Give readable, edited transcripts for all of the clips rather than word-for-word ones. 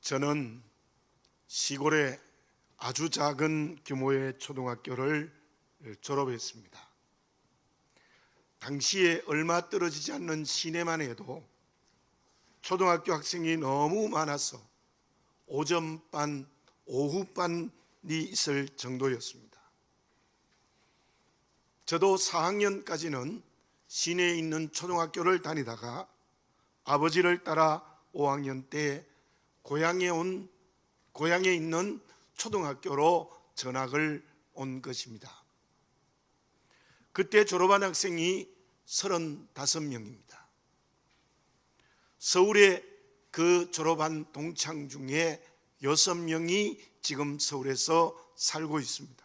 저는 시골의 아주 작은 규모의 초등학교를 졸업했습니다. 당시에 얼마 떨어지지 않는 시내만 해도 초등학교 학생이 너무 많아서 오전반, 오후반이 있을 정도였습니다. 저도 4학년까지는 시내에 있는 초등학교를 다니다가 아버지를 따라 5학년 때 고향에 있는 초등학교로 전학을 온 것입니다. 그때 졸업한 학생이 35명입니다. 서울에 그 졸업한 동창 중에 6명이 지금 서울에서 살고 있습니다.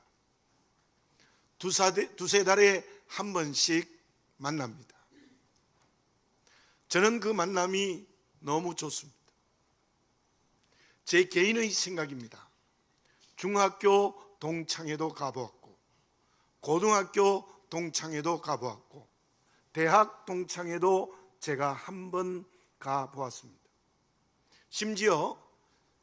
두세 달에 한 번씩 만납니다. 저는 그 만남이 너무 좋습니다. 제 개인의 생각입니다. 중학교 동창회도 가보았고, 고등학교 동창회도 가보았고, 대학 동창회도 제가 한 번 가보았습니다. 심지어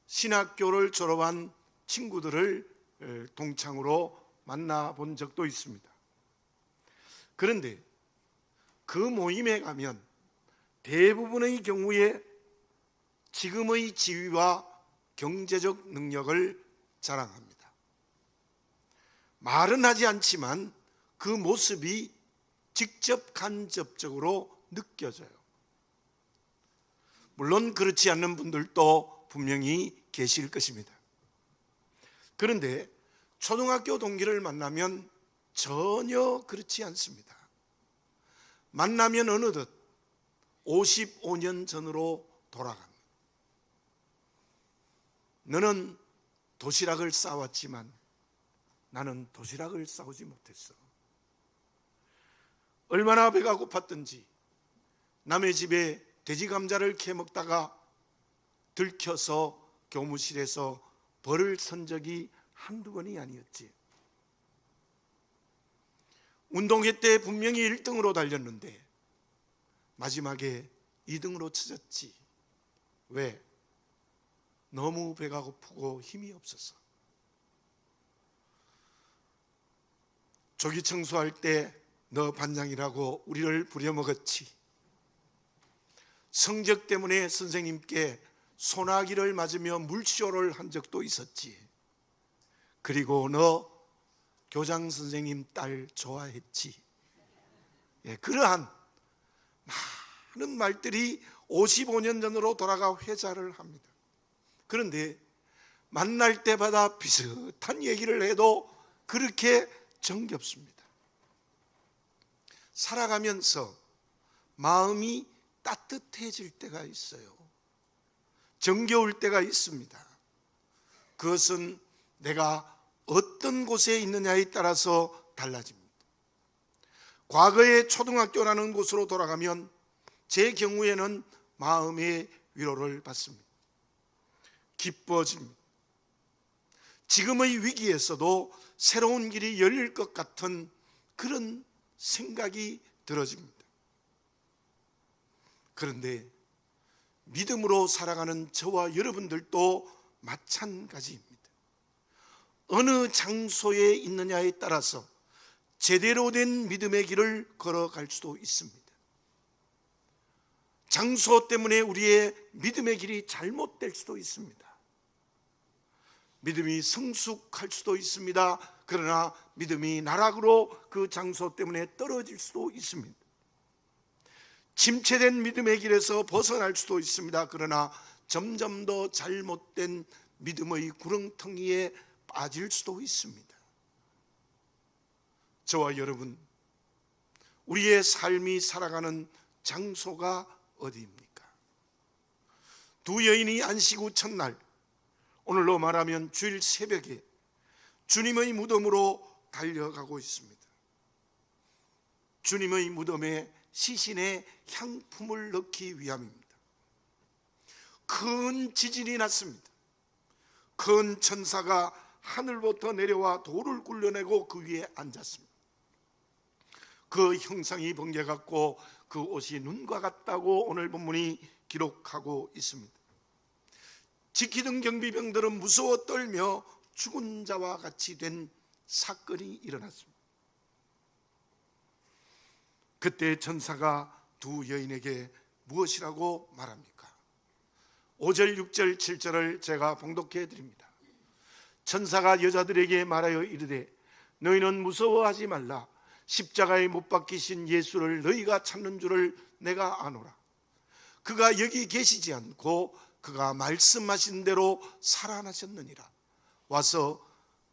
신학교를 졸업한 친구들을 동창으로 만나본 적도 있습니다. 그런데 그 모임에 가면 대부분의 경우에 지금의 지위와 경제적 능력을 자랑합니다. 말은 하지 않지만 그 모습이 직접 간접적으로 느껴져요. 물론 그렇지 않는 분들도 분명히 계실 것입니다. 그런데 초등학교 동기를 만나면 전혀 그렇지 않습니다. 만나면 어느덧 55년 전으로 돌아갑니다. 너는 도시락을 싸왔지만 나는 도시락을 싸우지 못했어. 얼마나 배가 고팠던지 남의 집에 돼지 감자를 캐 먹다가 들켜서 교무실에서 벌을 선 적이 한두 번이 아니었지. 운동회 때 분명히 1등으로 달렸는데 마지막에 2등으로 쳐졌지. 왜? 너무 배가 고프고 힘이 없어서. 조기 청소할 때 너 반장이라고 우리를 부려먹었지. 성적 때문에 선생님께 소나기를 맞으며 물쇼를 한 적도 있었지. 그리고 너 교장 선생님 딸 좋아했지. 그러한 많은 말들이 55년 전으로 돌아가 회자를 합니다. 그런데 만날 때마다 비슷한 얘기를 해도 그렇게 정겹습니다. 살아가면서 마음이 따뜻해질 때가 있어요. 정겨울 때가 있습니다. 그것은 내가 어떤 곳에 있느냐에 따라서 달라집니다. 과거의 초등학교라는 곳으로 돌아가면 제 경우에는 마음의 위로를 받습니다. 기뻐집니다. 지금의 위기에서도 새로운 길이 열릴 것 같은 그런 생각이 들어집니다. 그런데 믿음으로 살아가는 저와 여러분들도 마찬가지입니다. 어느 장소에 있느냐에 따라서 제대로 된 믿음의 길을 걸어갈 수도 있습니다. 장소 때문에 우리의 믿음의 길이 잘못될 수도 있습니다. 믿음이 성숙할 수도 있습니다. 그러나 믿음이 나락으로 그 장소 때문에 떨어질 수도 있습니다. 침체된 믿음의 길에서 벗어날 수도 있습니다. 그러나 점점 더 잘못된 믿음의 구렁텅이에 빠질 수도 있습니다. 저와 여러분, 우리의 삶이 살아가는 장소가 어디입니까? 두 여인이 안식 후 첫날, 오늘로 말하면 주일 새벽에 주님의 무덤으로 달려가고 있습니다. 주님의 무덤에 시신의 향품을 넣기 위함입니다. 큰 지진이 났습니다. 큰 천사가 하늘부터 내려와 돌을 굴려내고 그 위에 앉았습니다. 그 형상이 번개같고 그 옷이 눈과 같다고 오늘 본문이 기록하고 있습니다. 지키던 경비병들은 무서워 떨며 죽은 자와 같이 된 사건이 일어났습니다. 그때 천사가 두 여인에게 무엇이라고 말합니까? 5절, 6절, 7절을 제가 봉독해 드립니다. 천사가 여자들에게 말하여 이르되 너희는 무서워하지 말라. 십자가에 못 박히신 예수를 너희가 찾는 줄을 내가 아노라. 그가 여기 계시지 않고 그가 말씀하신 대로 살아나셨느니라. 와서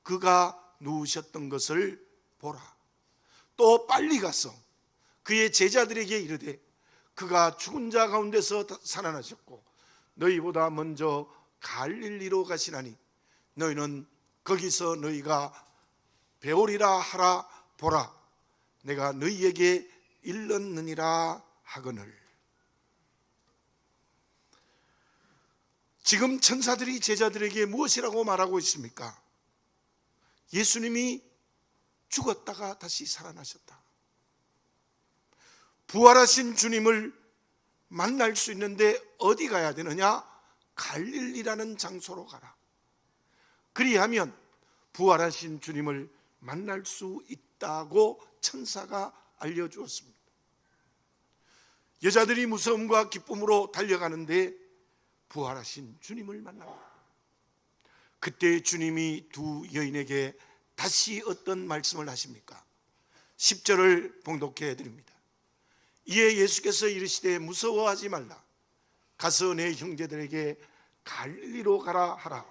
그가 누우셨던 것을 보라. 또 빨리 가서 그의 제자들에게 이르되 그가 죽은 자 가운데서 살아나셨고 너희보다 먼저 갈릴리로 가시나니 너희는 거기서 너희가 배우리라 하라. 보라, 내가 너희에게 일렀느니라 하거늘. 지금 천사들이 제자들에게 무엇이라고 말하고 있습니까? 예수님이 죽었다가 다시 살아나셨다. 부활하신 주님을 만날 수 있는데 어디 가야 되느냐? 갈릴리라는 장소로 가라. 그리하면 부활하신 주님을 만날 수 있다고 천사가 알려주었습니다. 여자들이 무서움과 기쁨으로 달려가는데 부활하신 주님을 만납니다. 그때 주님이 두 여인에게 다시 어떤 말씀을 하십니까? 10절을 봉독해 드립니다. 이에 예수께서 이르시되 무서워하지 말라. 가서 내 형제들에게 갈릴리로 가라 하라.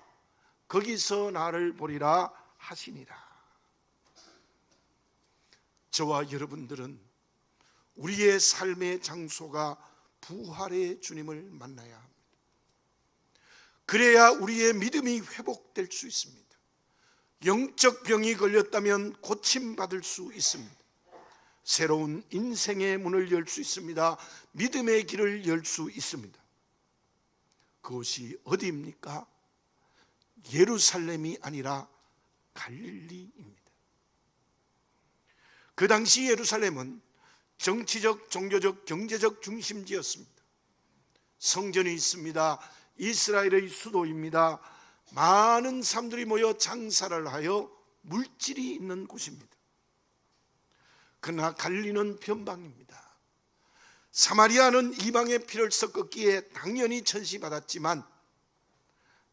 거기서 나를 보리라 하시니라. 저와 여러분들은 우리의 삶의 장소가 부활의 주님을 만나야 합니다. 그래야 우리의 믿음이 회복될 수 있습니다. 영적 병이 걸렸다면 고침받을 수 있습니다. 새로운 인생의 문을 열 수 있습니다. 믿음의 길을 열 수 있습니다. 그것이 어디입니까? 예루살렘이 아니라 갈릴리입니다. 그 당시 예루살렘은 정치적, 종교적, 경제적 중심지였습니다. 성전이 있습니다. 이스라엘의 수도입니다. 많은 사람들이 모여 장사를 하여 물질이 있는 곳입니다. 그러나 갈릴리는 변방입니다. 사마리아는 이방의 피를 섞었기에 당연히 천시받았지만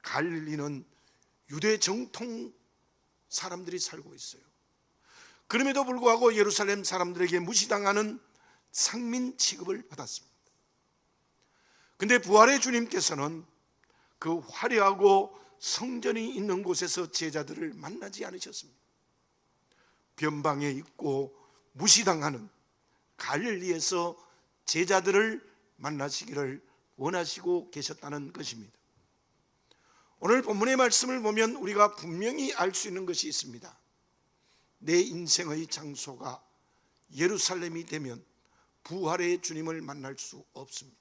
갈릴리는 유대 정통 사람들이 살고 있어요. 그럼에도 불구하고 예루살렘 사람들에게 무시당하는 상민 취급을 받았습니다. 그런데 부활의 주님께서는 그 화려하고 성전이 있는 곳에서 제자들을 만나지 않으셨습니다. 변방에 있고 무시당하는 갈릴리에서 제자들을 만나시기를 원하시고 계셨다는 것입니다. 오늘 본문의 말씀을 보면 우리가 분명히 알 수 있는 것이 있습니다. 내 인생의 장소가 예루살렘이 되면 부활의 주님을 만날 수 없습니다.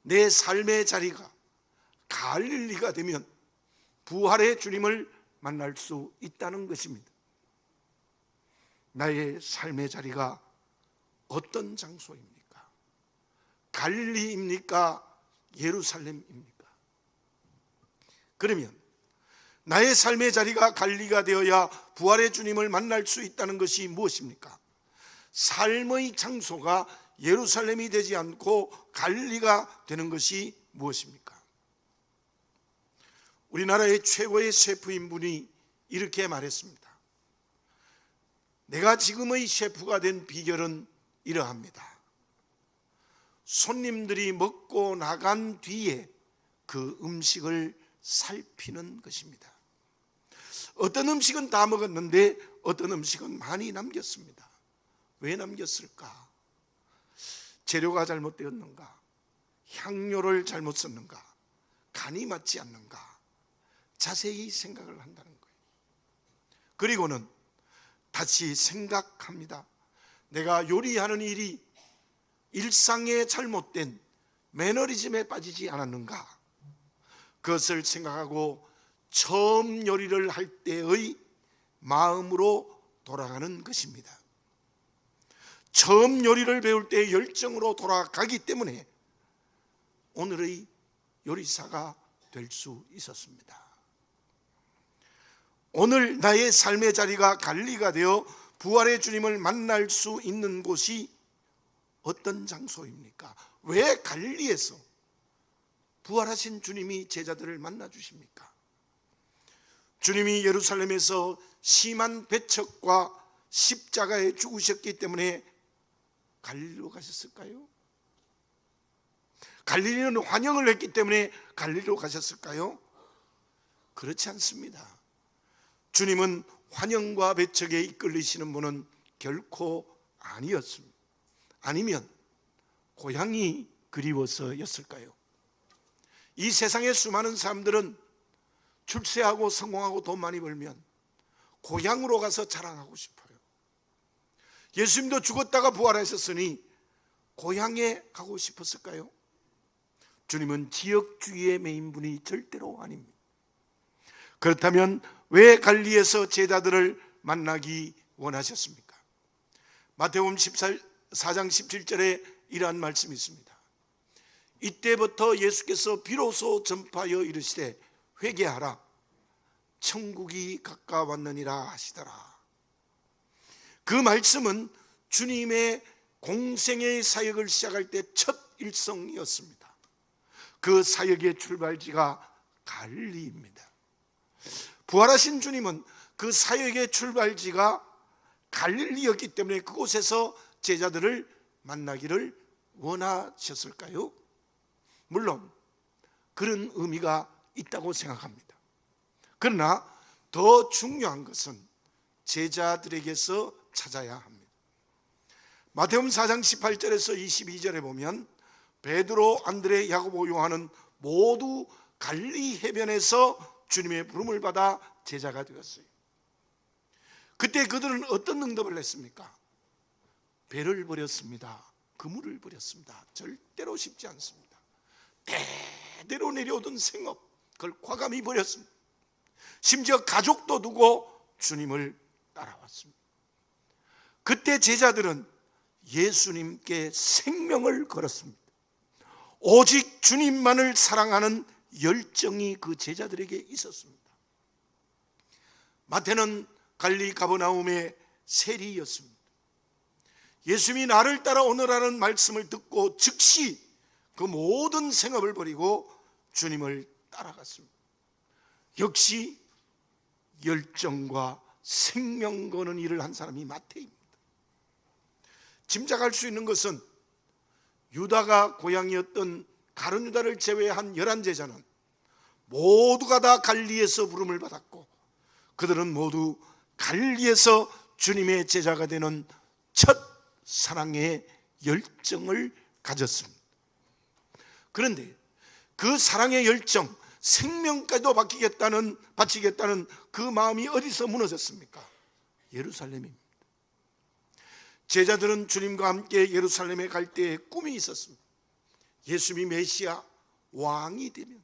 내 삶의 자리가 갈릴리가 되면 부활의 주님을 만날 수 있다는 것입니다. 나의 삶의 자리가 어떤 장소입니까? 갈릴리입니까? 예루살렘입니까? 그러면 나의 삶의 자리가 갈릴리가 되어야 부활의 주님을 만날 수 있다는 것이 무엇입니까? 삶의 장소가 예루살렘이 되지 않고 갈릴리가 되는 것이 무엇입니까? 우리나라의 최고의 셰프인 분이 이렇게 말했습니다. 내가 지금의 셰프가 된 비결은 이러합니다. 손님들이 먹고 나간 뒤에 그 음식을 살피는 것입니다. 어떤 음식은 다 먹었는데 어떤 음식은 많이 남겼습니다. 왜 남겼을까? 재료가 잘못되었는가? 향료를 잘못 썼는가? 간이 맞지 않는가? 자세히 생각을 한다는 거예요. 그리고는 다시 생각합니다. 내가 요리하는 일이 일상의 잘못된 매너리즘에 빠지지 않았는가? 그것을 생각하고 처음 요리를 할 때의 마음으로 돌아가는 것입니다. 처음 요리를 배울 때의 열정으로 돌아가기 때문에 오늘의 요리사가 될 수 있었습니다. 오늘 나의 삶의 자리가 갈릴리가 되어 부활의 주님을 만날 수 있는 곳이 어떤 장소입니까? 왜 갈릴리에서 부활하신 주님이 제자들을 만나 주십니까? 주님이 예루살렘에서 심한 배척과 십자가에 죽으셨기 때문에 갈릴리로 가셨을까요? 갈릴리는 환영을 했기 때문에 갈릴리로 가셨을까요? 그렇지 않습니다. 주님은 환영과 배척에 이끌리시는 분은 결코 아니었습니다. 아니면 고향이 그리워서였을까요? 이 세상의 수많은 사람들은 출세하고 성공하고 돈 많이 벌면 고향으로 가서 자랑하고 싶어요. 예수님도 죽었다가 부활하셨으니 고향에 가고 싶었을까요? 주님은 지역주의에 매인 분이 절대로 아닙니다. 그렇다면 왜 갈릴리에서 제자들을 만나기 원하셨습니까? 마태복음 4장 17절에 이러한 말씀이 있습니다. 이때부터 예수께서 비로소 전파하여 이르시되 회개하라 천국이 가까웠느니라 하시더라. 그 말씀은 주님의 공생의 사역을 시작할 때 첫 일성이었습니다. 그 사역의 출발지가 갈릴리입니다. 부활하신 주님은 그 사역의 출발지가 갈릴리였기 때문에 그곳에서 제자들을 만나기를 원하셨을까요? 물론 그런 의미가 있다고 생각합니다. 그러나 더 중요한 것은 제자들에게서 찾아야 합니다. 마태복음 4장 18절에서 22절에 보면 베드로, 안드레, 야고보, 요한은 모두 갈릴리 해변에서 주님의 부름을 받아 제자가 되었어요. 그때 그들은 어떤 응답을 했습니까? 배를 버렸습니다. 그물을 버렸습니다. 절대로 쉽지 않습니다. 대대로 내려오던 생업, 그걸 과감히 버렸습니다. 심지어 가족도 두고 주님을 따라왔습니다. 그때 제자들은 예수님께 생명을 걸었습니다. 오직 주님만을 사랑하는 열정이 그 제자들에게 있었습니다. 마태는 갈릴리 가버나움의 세리였습니다. 예수님이 나를 따라오너라는 말씀을 듣고 즉시 그 모든 생업을 버리고 주님을 따라갔습니다. 역시 열정과 생명 거는 일을 한 사람이 마태입니다. 짐작할 수 있는 것은 유다가 고향이었던 가룟 유다를 제외한 11제자는 모두가 다 갈릴리에서 부름을 받았고 그들은 모두 갈릴리에서 주님의 제자가 되는 첫 사랑의 열정을 가졌습니다. 그런데 그 사랑의 열정, 생명까지도 바치겠다는 그 마음이 어디서 무너졌습니까? 예루살렘입니다. 제자들은 주님과 함께 예루살렘에 갈 때에 꿈이 있었습니다. 예수님이 메시아 왕이 되면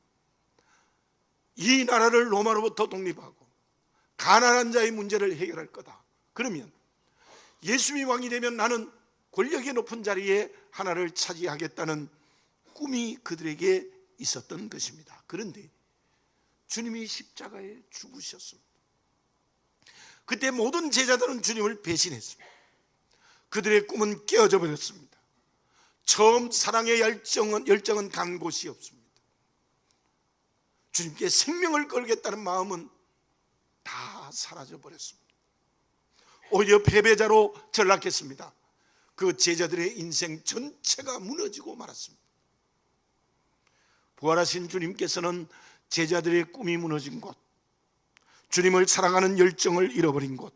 이 나라를 로마로부터 독립하고 가난한 자의 문제를 해결할 거다. 그러면 예수님이 왕이 되면 나는 권력의 높은 자리에 하나를 차지하겠다는 꿈이 그들에게 있었던 것입니다. 그런데 주님이 십자가에 죽으셨습니다. 그때 모든 제자들은 주님을 배신했습니다. 그들의 꿈은 깨어져 버렸습니다. 처음 사랑의 열정은 간 곳이 없습니다. 주님께 생명을 걸겠다는 마음은 다 사라져 버렸습니다. 오히려 패배자로 전락했습니다. 그 제자들의 인생 전체가 무너지고 말았습니다. 부활하신 주님께서는 제자들의 꿈이 무너진 곳, 주님을 사랑하는 열정을 잃어버린 곳,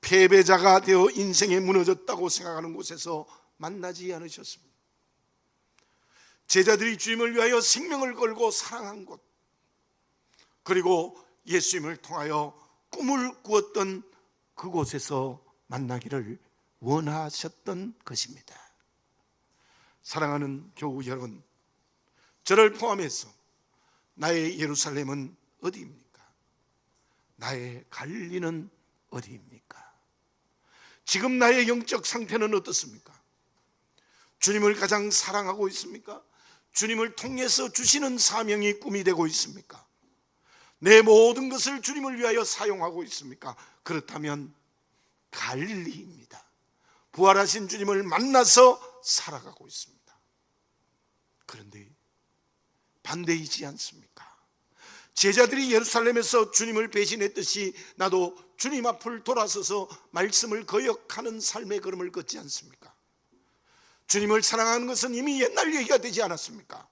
패배자가 되어 인생에 무너졌다고 생각하는 곳에서 만나지 않으셨습니다. 제자들이 주님을 위하여 생명을 걸고 사랑한 곳, 그리고 예수님을 통하여 꿈을 꾸었던 그곳에서 만나기를 원하셨던 것입니다. 사랑하는 교우 여러분, 저를 포함해서 나의 예루살렘은 어디입니까? 나의 갈릴리는 어디입니까? 지금 나의 영적 상태는 어떻습니까? 주님을 가장 사랑하고 있습니까? 주님을 통해서 주시는 사명이 꿈이 되고 있습니까? 내 모든 것을 주님을 위하여 사용하고 있습니까? 그렇다면 갈릴리입니다. 부활하신 주님을 만나서 살아가고 있습니다. 그런데 반대이지 않습니까? 제자들이 예루살렘에서 주님을 배신했듯이 나도 주님 앞을 돌아서서 말씀을 거역하는 삶의 걸음을 걷지 않습니까? 주님을 사랑하는 것은 이미 옛날 얘기가 되지 않았습니까?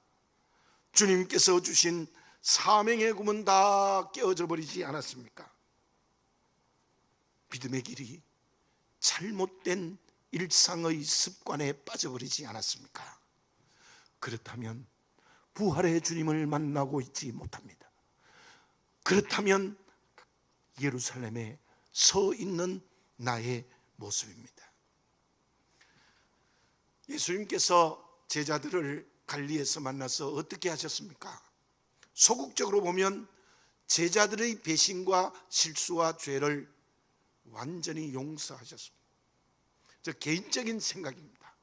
주님께서 주신 사명의 꿈은 다 깨어져 버리지 않았습니까? 믿음의 길이 잘못된 일상의 습관에 빠져버리지 않았습니까? 그렇다면 부활의 주님을 만나고 있지 못합니다. 그렇다면 예루살렘에 서 있는 나의 모습입니다. 예수님께서 제자들을 갈리에서 만나서 어떻게 하셨습니까? 소극적으로 보면 제자들의 배신과 실수와 죄를 완전히 용서하셨습니다. 저 개인적인 생각입니다.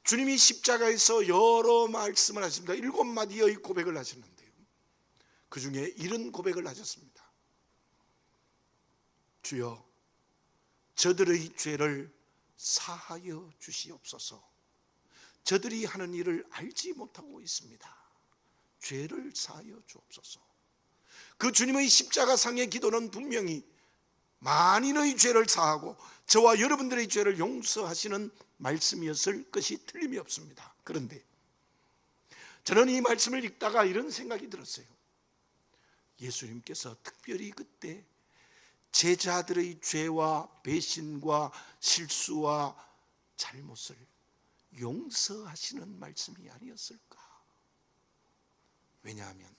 주님이 십자가에서 여러 말씀을 하십니다. 7마디의 고백을 하셨는데요, 그 중에 이런 고백을 하셨습니다. 주여, 저들의 죄를 사하여 주시옵소서. 저들이 하는 일을 알지 못하고 있습니다. 죄를 사하여 주옵소서. 그 주님의 십자가상의 기도는 분명히 만인의 죄를 사하고 저와 여러분들의 죄를 용서하시는 말씀이었을 것이 틀림이 없습니다. 그런데 저는 이 말씀을 읽다가 이런 생각이 들었어요. 예수님께서 특별히 그때 제자들의 죄와 배신과 실수와 잘못을 용서하시는 말씀이 아니었을까? 왜냐하면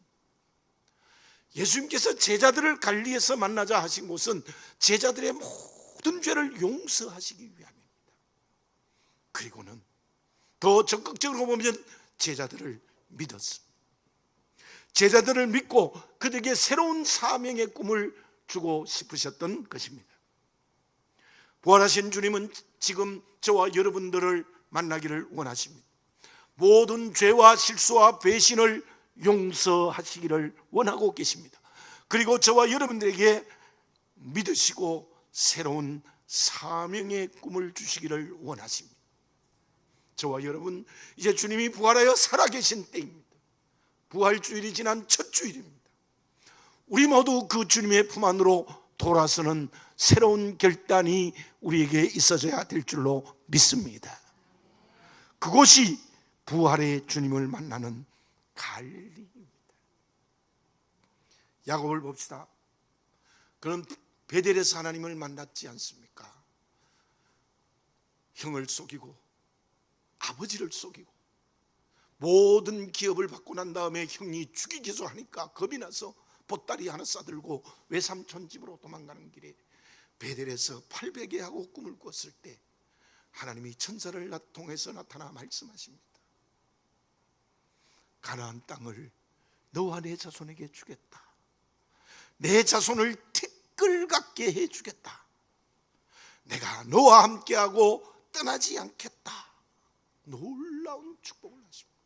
예수님께서 제자들을 갈리에서 만나자 하신 곳은 제자들의 모든 죄를 용서하시기 위함입니다. 그리고는 더 적극적으로 보면 제자들을 믿었습니다. 제자들을 믿고 그들에게 새로운 사명의 꿈을 주고 싶으셨던 것입니다. 부활하신 주님은 지금 저와 여러분들을 만나기를 원하십니다. 모든 죄와 실수와 배신을 용서하시기를 원하고 계십니다. 그리고 저와 여러분들에게 믿으시고 새로운 사명의 꿈을 주시기를 원하십니다. 저와 여러분, 이제 주님이 부활하여 살아계신 때입니다. 부활주일이 지난 첫 주일입니다. 우리 모두 그 주님의 품 안으로 돌아서는 새로운 결단이 우리에게 있어져야 될 줄로 믿습니다. 그곳이 부활의 주님을 만나는 갈릴리입니다. 야곱을 봅시다. 그는 베델에서 하나님을 만났지 않습니까? 형을 속이고 아버지를 속이고 모든 기업을 받고 난 다음에 형이 죽이기도 하니까 겁이 나서 보따리 하나 싸들고 외삼촌 집으로 도망가는 길에 베델에서 800에 꿈을 꿨을 때 하나님이 천사를 통해서 나타나 말씀하십니다. 가나안 땅을 너와 내 자손에게 주겠다. 내 자손을 티끌 같게 해주겠다. 내가 너와 함께하고 떠나지 않겠다. 놀라운 축복을 하십니다.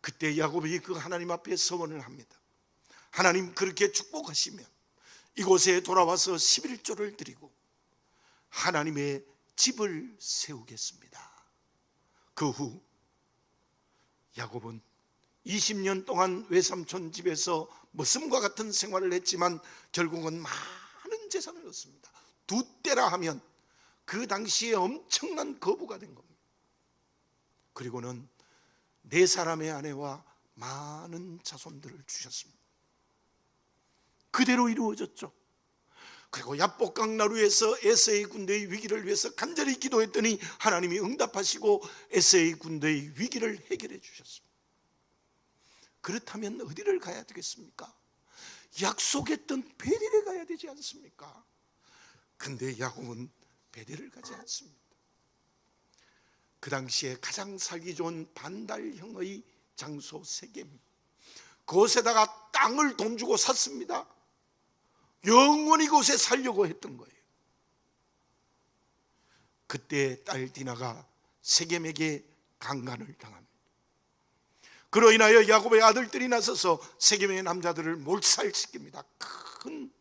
그때 야곱이 그 하나님 앞에 서원을 합니다. 하나님, 그렇게 축복하시면 이곳에 돌아와서 11조를 드리고 하나님의 집을 세우겠습니다. 그 후 야곱은 20년 동안 외삼촌 집에서 머슴과 같은 생활을 했지만 결국은 많은 재산을 얻습니다. 두 때라 하면 그 당시에 엄청난 거부가 된 겁니다. 그리고는 4사람의 아내와 많은 자손들을 주셨습니다. 그대로 이루어졌죠. 그리고 야복강 나루에서 에서의 군대의 위기를 위해서 간절히 기도했더니 하나님이 응답하시고 에서의 군대의 위기를 해결해 주셨습니다. 그렇다면 어디를 가야 되겠습니까? 약속했던 베델에 가야 되지 않습니까? 근데 야곱은 베델을 가지 않습니다. 그 당시에 가장 살기 좋은 반달형의 장소 세겜, 그곳에다가 땅을 돈 주고 샀습니다. 영원히 그곳에 살려고 했던 거예요. 그때 딸 디나가 세겜에게 강간을 당합니다. 그로 인하여 야곱의 아들들이 나서서 세겜의 남자들을 몰살시킵니다. 큰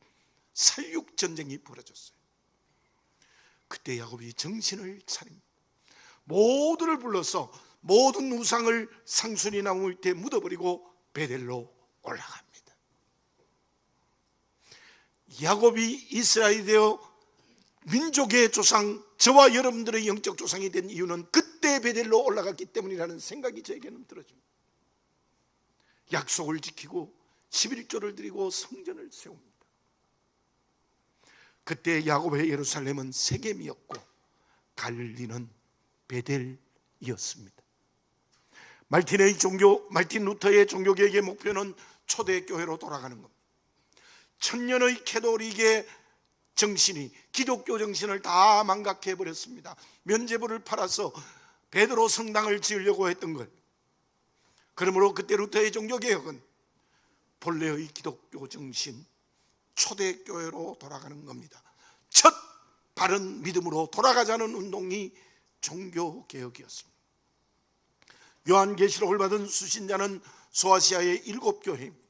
살육 전쟁이 벌어졌어요. 그때 야곱이 정신을 차립니다. 모두를 불러서 모든 우상을 상수리 나무 밑에 묻어버리고 베델로 올라갑니다. 야곱이 이스라엘이 되어 민족의 조상, 저와 여러분들의 영적 조상이 된 이유는 그때 베델로 올라갔기 때문이라는 생각이 저에게는 들어집니다. 약속을 지키고 11조를 드리고 성전을 세웁니다. 그때 야곱의 예루살렘은 세겜이었고 갈릴리는 베델이었습니다. 마르틴 루터의 종교개혁의 목표는 초대교회로 돌아가는 겁니다. 천년의 캐톨릭의 정신이 기독교 정신을 다 망각해버렸습니다. 면죄부를 팔아서 베드로 성당을 지으려고 했던 것. 그러므로 그때 루터의 종교개혁은 본래의 기독교 정신, 초대교회로 돌아가는 겁니다. 첫 바른 믿음으로 돌아가자는 운동이 종교개혁이었습니다. 요한계시록을 받은 수신자는 소아시아의 7교회입니다.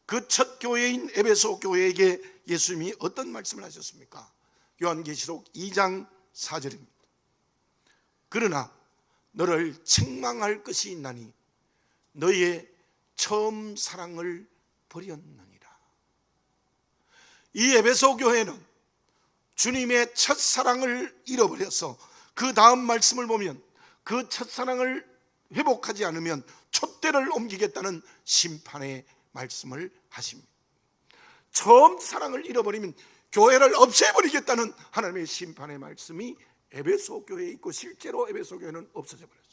그 첫 교회인 에베소 교회에게 예수님이 어떤 말씀을 하셨습니까? 요한계시록 2장 4절입니다. 그러나 너를 책망할 것이 있나니 너의 처음 사랑을 버렸느니라. 이 에베소 교회는 주님의 첫사랑을 잃어버려서 그 다음 말씀을 보면 그 첫사랑을 회복하지 않으면 촛대를 옮기겠다는 심판의 말씀을 하십니다. 처음 사랑을 잃어버리면 교회를 없애버리겠다는 하나님의 심판의 말씀이 에베소 교회에 있고 실제로 에베소 교회는 없어져 버렸습니다.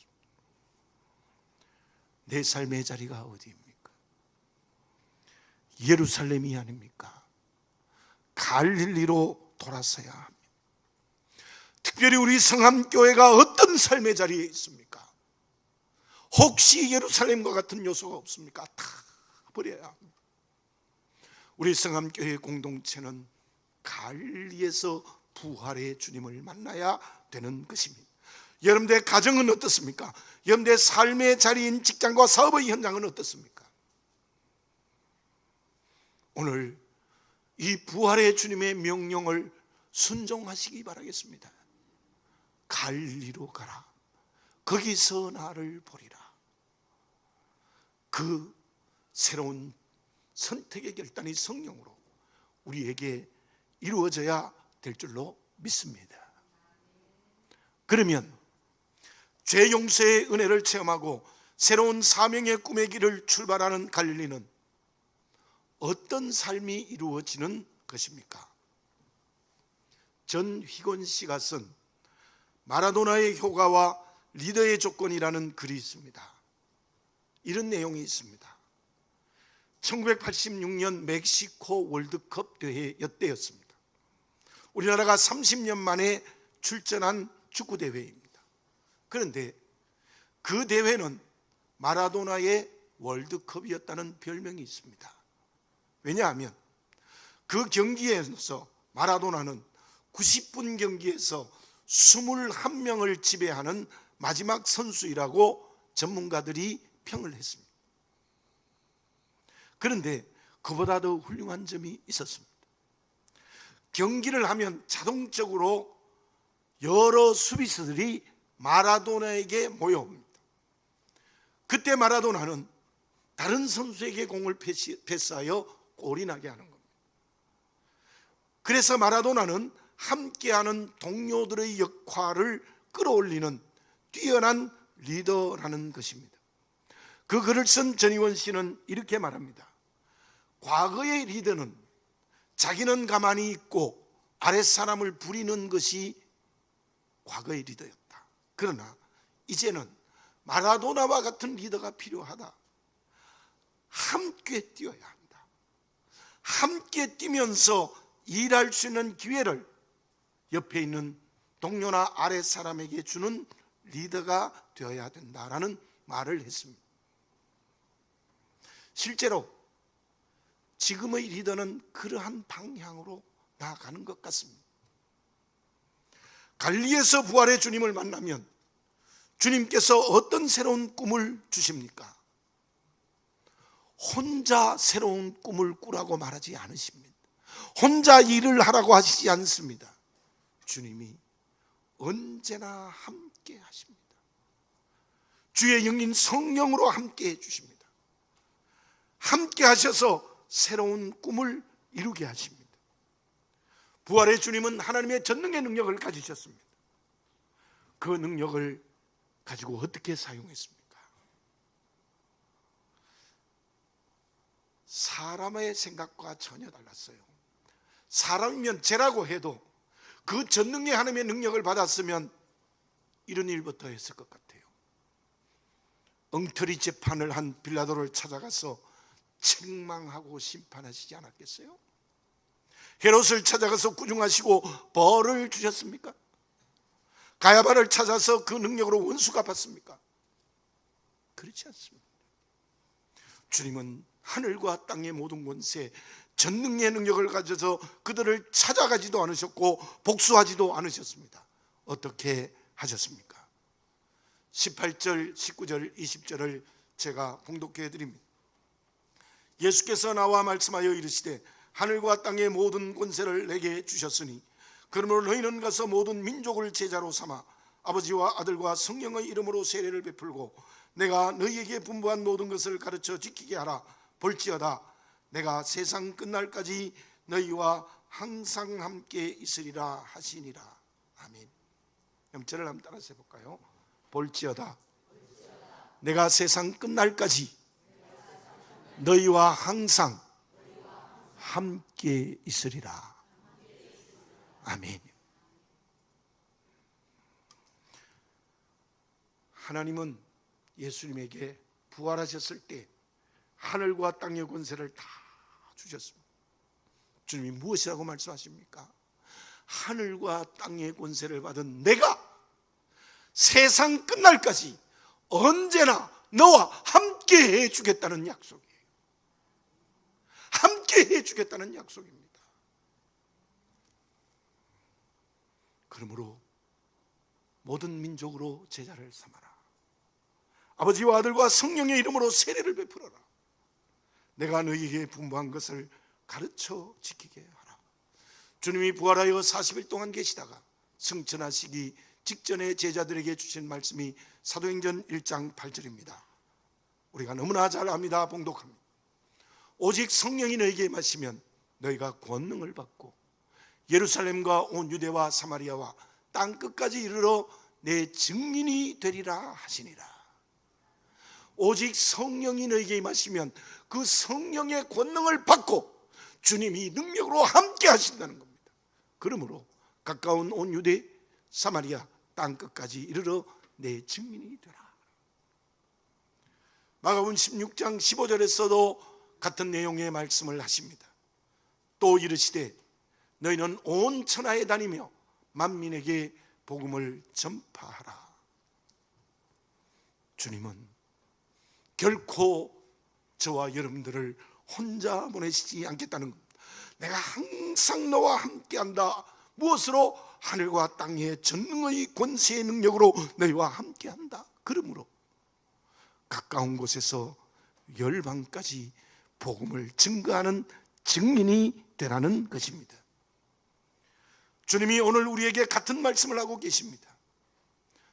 내 삶의 자리가 어디입니까? 예루살렘이 아닙니까? 갈릴리로 돌아서야 합니다. 특별히 우리 성함교회가 어떤 삶의 자리에 있습니까? 혹시 예루살렘과 같은 요소가 없습니까? 다 버려야 합니다. 우리 성함교회 공동체는 갈릴리에서 부활의 주님을 만나야 되는 것입니다. 여러분들의 가정은 어떻습니까? 여러분들의 삶의 자리인 직장과 사업의 현장은 어떻습니까? 오늘 이 부활의 주님의 명령을 순종하시기 바라겠습니다. 갈릴리로 가라. 거기서 나를 보리라. 그 새로운 선택의 결단이 성령으로 우리에게 이루어져야 될 줄로 믿습니다. 그러면 죄 용서의 은혜를 체험하고 새로운 사명의 꿈의 길을 출발하는 갈릴리는 어떤 삶이 이루어지는 것입니까? 전휘곤 씨가 쓴 마라도나의 효과와 리더의 조건이라는 글이 있습니다. 이런 내용이 있습니다. 1986년 멕시코 월드컵 대회 였대였습니다. 우리나라가 30년 만에 출전한 축구 대회입니다. 그런데 그 대회는 마라도나의 월드컵이었다는 별명이 있습니다. 왜냐하면 그 경기에서 마라도나는 90분 경기에서 21명을 지배하는 마지막 선수이라고 전문가들이 평을 했습니다. 그런데 그보다 더 훌륭한 점이 있었습니다. 경기를 하면 자동적으로 여러 수비수들이 마라도나에게 모여옵니다. 그때 마라도나는 다른 선수에게 공을 패스하여 골이 나게 하는 겁니다. 그래서 마라도나는 함께하는 동료들의 역할을 끌어올리는 뛰어난 리더라는 것입니다. 그 글을 쓴 전희원 씨는 이렇게 말합니다. 과거의 리더는 자기는 가만히 있고 아랫사람을 부리는 것이 과거의 리더였다. 그러나 이제는 마라도나와 같은 리더가 필요하다. 함께 뛰어야 한다. 함께 뛰면서 일할 수 있는 기회를 옆에 있는 동료나 아랫사람에게 주는 리더가 되어야 된다라는 말을 했습니다. 실제로 지금의 리더는 그러한 방향으로 나아가는 것 같습니다. 갈릴리에서 부활의 주님을 만나면 주님께서 어떤 새로운 꿈을 주십니까? 혼자 새로운 꿈을 꾸라고 말하지 않으십니다. 혼자 일을 하라고 하시지 않습니다. 주님이 언제나 함께 하십니다. 주의 영인 성령으로 함께 해주십니다. 함께 하셔서 새로운 꿈을 이루게 하십니다. 부활의 주님은 하나님의 전능의 능력을 가지셨습니다. 그 능력을 가지고 어떻게 사용했습니까? 사람의 생각과 전혀 달랐어요. 사람이면 죄라고 해도 그 전능의 하나님의 능력을 받았으면 이런 일부터 했을 것 같아요. 엉터리 재판을 한 빌라도를 찾아가서 책망하고 심판하시지 않았겠어요? 헤롯을 찾아가서 꾸중하시고 벌을 주셨습니까? 가야바를 찾아서 그 능력으로 원수 갚았습니까? 그렇지 않습니다. 주님은 하늘과 땅의 모든 권세, 전능의 능력을 가져서 그들을 찾아가지도 않으셨고 복수하지도 않으셨습니다. 어떻게 하셨습니까? 18절, 19절, 20절을 제가 봉독해 드립니다. 예수께서 나와 말씀하여 이르시되 하늘과 땅의 모든 권세를 내게 주셨으니 그러므로 너희는 가서 모든 민족을 제자로 삼아 아버지와 아들과 성령의 이름으로 세례를 베풀고 내가 너희에게 분부한 모든 것을 가르쳐 지키게 하라. 볼지어다 내가 세상 끝날까지 너희와 항상 함께 있으리라 하시니라. 아멘. 그럼 저를 한번 따라서 해볼까요? 볼지어다 내가 세상 끝날까지 너희와 항상 함께 있으리라. 아멘. 하나님은 예수님에게 부활하셨을 때 하늘과 땅의 권세를 다 주셨습니다. 주님이 무엇이라고 말씀하십니까? 하늘과 땅의 권세를 받은 내가 세상 끝날까지 언제나 너와 함께 해주겠다는 약속이에요. 함께 해주겠다는 약속입니다. 그러므로 모든 민족으로 제자를 삼아라. 아버지와 아들과 성령의 이름으로 세례를 베풀어라. 내가 너희에게 분부한 것을 가르쳐 지키게 하라. 주님이 부활하여 40일 동안 계시다가 승천하시기 직전에 제자들에게 주신 말씀이 사도행전 1장 8절입니다. 우리가 너무나 잘 압니다. 봉독합니다. 오직 성령이 너희에게 임하시면 너희가 권능을 받고 예루살렘과 온 유대와 사마리아와 땅끝까지 이르러 내 증인이 되리라 하시니라. 오직 성령이 너희에게 임하시면 그 성령의 권능을 받고 주님이 능력으로 함께 하신다는 겁니다. 그러므로 가까운 온 유대 사마리아 땅끝까지 이르러 내 증인이 되라. 마가복음 16장 15절에서도 같은 내용의 말씀을 하십니다. 또 이르시되 너희는 온 천하에 다니며 만민에게 복음을 전파하라. 주님은 결코 저와 여러분들을 혼자 보내시지 않겠다는 겁니다. 내가 항상 너와 함께한다. 무엇으로? 하늘과 땅의 전능의 권세의 능력으로 너희와 함께한다. 그러므로 가까운 곳에서 열방까지 복음을 증거하는 증인이 되라는 것입니다. 주님이 오늘 우리에게 같은 말씀을 하고 계십니다.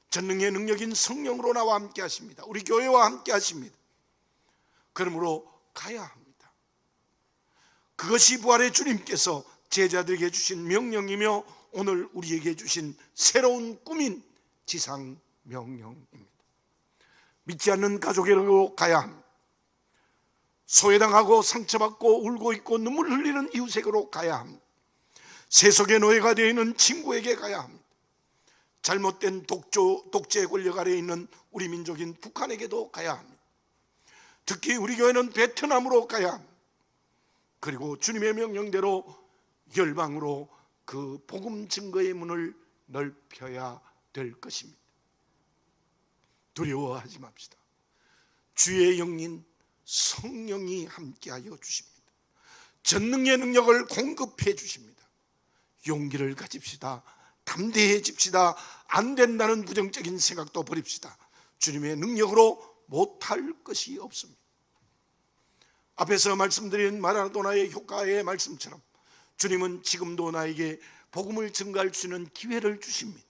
전능의 능력인 성령으로 나와 함께 하십니다. 우리 교회와 함께 하십니다. 그러므로 가야 합니다. 그것이 부활의 주님께서 제자들에게 주신 명령이며 오늘 우리에게 주신 새로운 꿈인 지상 명령입니다. 믿지 않는 가족에게로 가야 합니다. 소외당하고 상처받고 울고 있고 눈물 흘리는 이웃에게로 가야 합니다. 세속의 노예가 되어 있는 친구에게 가야 합니다. 잘못된 독재 권력 아래에 있는 우리 민족인 북한에게도 가야 합니다. 특히 우리 교회는 베트남으로 가야 합니다. 그리고 주님의 명령대로 열방으로 그 복음 증거의 문을 넓혀야 될 것입니다. 두려워하지 맙시다. 주의 영인 성령이 함께하여 주십니다. 전능의 능력을 공급해 주십니다. 용기를 가집시다. 담대해집시다. 안 된다는 부정적인 생각도 버립시다. 주님의 능력으로 못할 것이 없습니다. 앞에서 말씀드린 마라도나의 효과의 말씀처럼 주님은 지금도 나에게 복음을 증거할 수 있는 기회를 주십니다.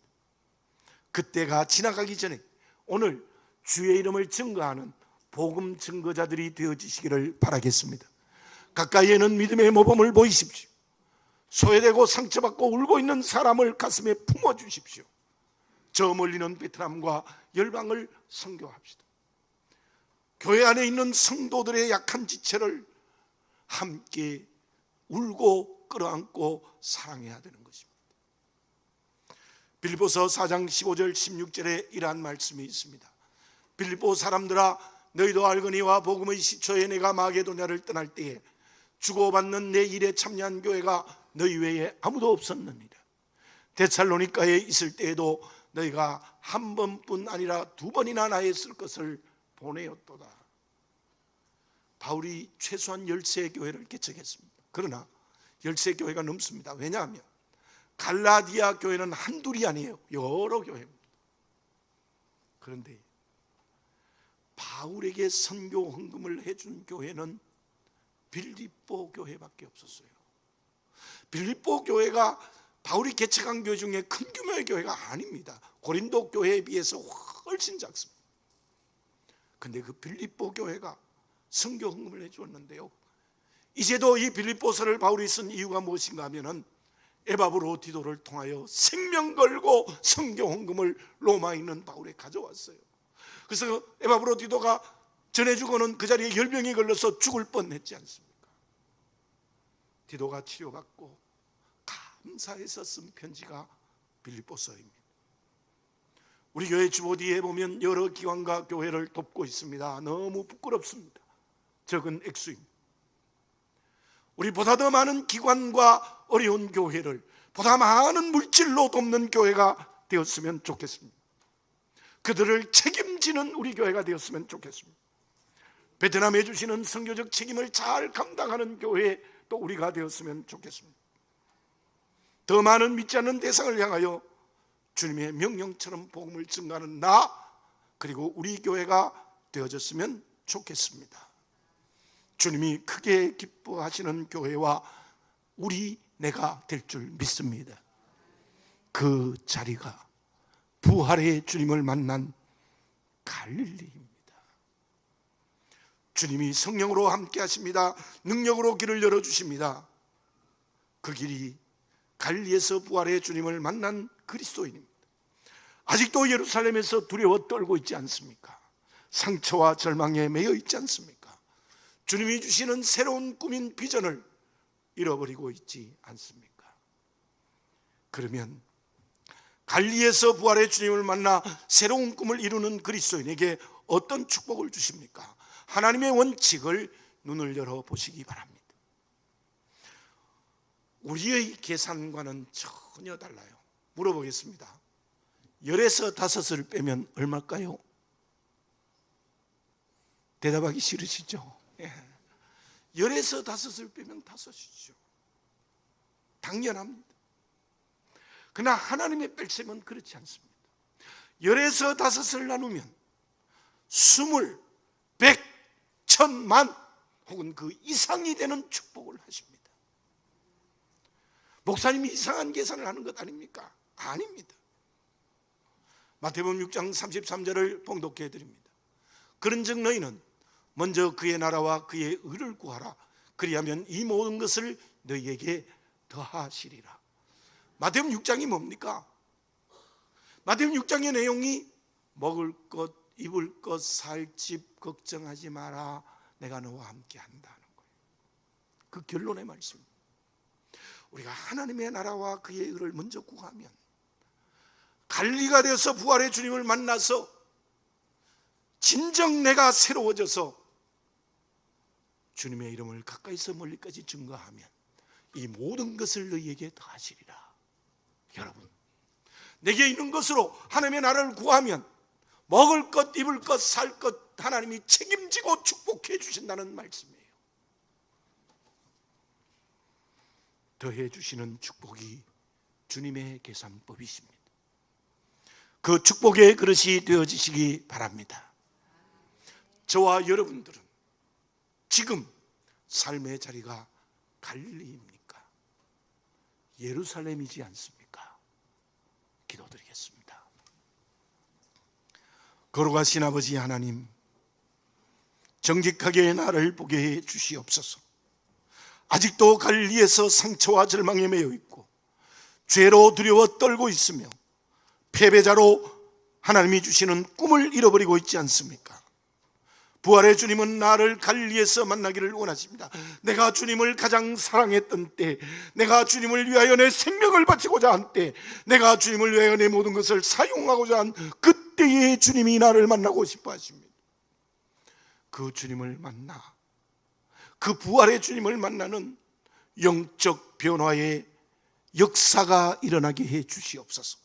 그때가 지나가기 전에 오늘 주의 이름을 증거하는 복음 증거자들이 되어지시기를 바라겠습니다. 가까이에는 믿음의 모범을 보이십시오. 소외되고 상처받고 울고 있는 사람을 가슴에 품어주십시오. 저 멀리는 베트남과 열방을 선교합시다. 교회 안에 있는 성도들의 약한 지체를 함께 울고 끌어안고 사랑해야 되는 것입니다. 빌립보서 4장 15절 16절에 이러한 말씀이 있습니다. 빌립보 사람들아, 너희도 알거니와 복음의 시초에 내가 마게도냐를 떠날 때에 주고받는 내 일에 참여한 교회가 너희 외에 아무도 없었느니라. 데살로니가에 있을 때에도 너희가 한 번뿐 아니라 두 번이나 나의 쓸 것을 보내었도다. 바울이 최소한 13교회를 개척했습니다. 그러나 13교회가 넘습니다. 왜냐하면 갈라디아 교회는 한둘이 아니에요. 여러 교회입니다. 그런데 바울에게 선교 헌금을 해준 교회는 빌립보 교회밖에 없었어요. 빌립보 교회가 바울이 개척한 교회 중에 큰 규모의 교회가 아닙니다. 고린도 교회에 비해서 훨씬 작습니다. 그런데 그 빌립보 교회가 선교 헌금을 해주었는데요, 이제도 이 빌립보서를 바울이 쓴 이유가 무엇인가 하면은 에바브로 디도를 통하여 생명 걸고 선교 헌금을 로마에 있는 바울에 가져왔어요. 그래서 에바브로 디도가 전해주고는 그 자리에 열병이 걸려서 죽을 뻔했지 않습니까? 디도가 치료받고 감사해서 쓴 편지가 빌립보서입니다. 우리 교회 주보디에 보면 여러 기관과 교회를 돕고 있습니다. 너무 부끄럽습니다. 적은 액수입니다. 우리 보다 더 많은 기관과 어려운 교회를 보다 많은 물질로 돕는 교회가 되었으면 좋겠습니다. 그들을 책임지는 우리 교회가 되었으면 좋겠습니다. 베트남에 주시는 선교적 책임을 잘 감당하는 교회 또 우리가 되었으면 좋겠습니다. 더 많은 믿지 않는 대상을 향하여 주님의 명령처럼 복음을 증거하는 나 그리고 우리 교회가 되어졌으면 좋겠습니다. 주님이 크게 기뻐하시는 교회와 내가 될 줄 믿습니다. 그 자리가 부활의 주님을 만난 갈릴리입니다. 주님이 성령으로 함께 하십니다. 능력으로 길을 열어주십니다. 그 길이 갈릴리에서 부활의 주님을 만난 그리스도인입니다. 아직도 예루살렘에서 두려워 떨고 있지 않습니까? 상처와 절망에 매여 있지 않습니까? 주님이 주시는 새로운 꿈인 비전을 잃어버리고 있지 않습니까? 그러면 갈릴리에서 부활의 주님을 만나 새로운 꿈을 이루는 그리스도인에게 어떤 축복을 주십니까? 하나님의 원칙을 눈을 열어 보시기 바랍니다. 우리의 계산과는 전혀 달라요. 물어보겠습니다. 10에서 5을 빼면 얼마일까요? 대답하기 싫으시죠? 10에서 5을 빼면 5이죠. 당연합니다. 그러나 하나님의 뺄셈은 그렇지 않습니다. 10에서 5을 나누면 20, 100, 1000만 혹은 그 이상이 되는 축복을 하십니다. 목사님이 이상한 계산을 하는 것 아닙니까? 아닙니다. 마태복음 6장 33절을 봉독해 드립니다. 그런즉 너희는 먼저 그의 나라와 그의 의를 구하라. 그리하면 이 모든 것을 너희에게 더하시리라. 마태복음 6장이 뭡니까? 마태복음 6장의 내용이 먹을 것, 입을 것, 살 집 걱정하지 마라. 내가 너와 함께 한다는 거예요. 그 결론의 말씀입니다. 우리가 하나님의 나라와 그의 의를 먼저 구하면 갈릴리가 되어서 부활의 주님을 만나서 진정 내가 새로워져서 주님의 이름을 가까이서 멀리까지 증거하면 이 모든 것을 너희에게 더하시리라. 여러분, 내게 있는 것으로 하나님의 나라를 구하면 먹을 것, 입을 것, 살 것 하나님이 책임지고 축복해 주신다는 말씀이에요. 더해 주시는 축복이 주님의 계산법이십니다. 그 축복의 그릇이 되어지시기 바랍니다. 저와 여러분들은 지금 삶의 자리가 갈릴리입니까? 예루살렘이지 않습니까? 기도드리겠습니다. 거룩하신 아버지 하나님, 정직하게 나를 보게 해 주시옵소서. 아직도 갈릴리에서 상처와 절망에 매여 있고 죄로 두려워 떨고 있으며 패배자로 하나님이 주시는 꿈을 잃어버리고 있지 않습니까? 부활의 주님은 나를 갈릴리에서 만나기를 원하십니다. 내가 주님을 가장 사랑했던 때, 내가 주님을 위하여 내 생명을 바치고자 한 때, 내가 주님을 위하여 내 모든 것을 사용하고자 한 그때에 주님이 나를 만나고 싶어 하십니다. 그 주님을 만나, 그 부활의 주님을 만나는 영적 변화의 역사가 일어나게 해 주시옵소서.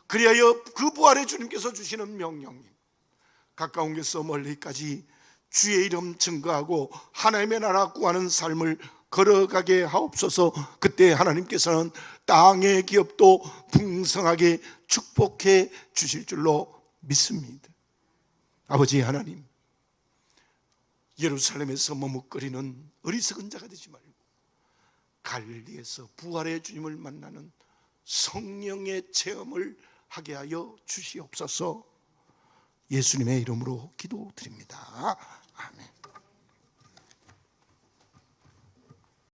그리하여 그 부활의 주님께서 주시는 명령님, 가까운 곳에서 멀리까지 주의 이름 증거하고 하나님의 나라 구하는 삶을 걸어가게 하옵소서. 그때 하나님께서는 땅의 기업도 풍성하게 축복해 주실 줄로 믿습니다. 아버지 하나님, 예루살렘에서 머뭇거리는 어리석은 자가 되지 말고 갈릴리에서 부활의 주님을 만나는 성령의 체험을 하게 하여 주시옵소서. 예수님의 이름으로 기도드립니다. 아멘.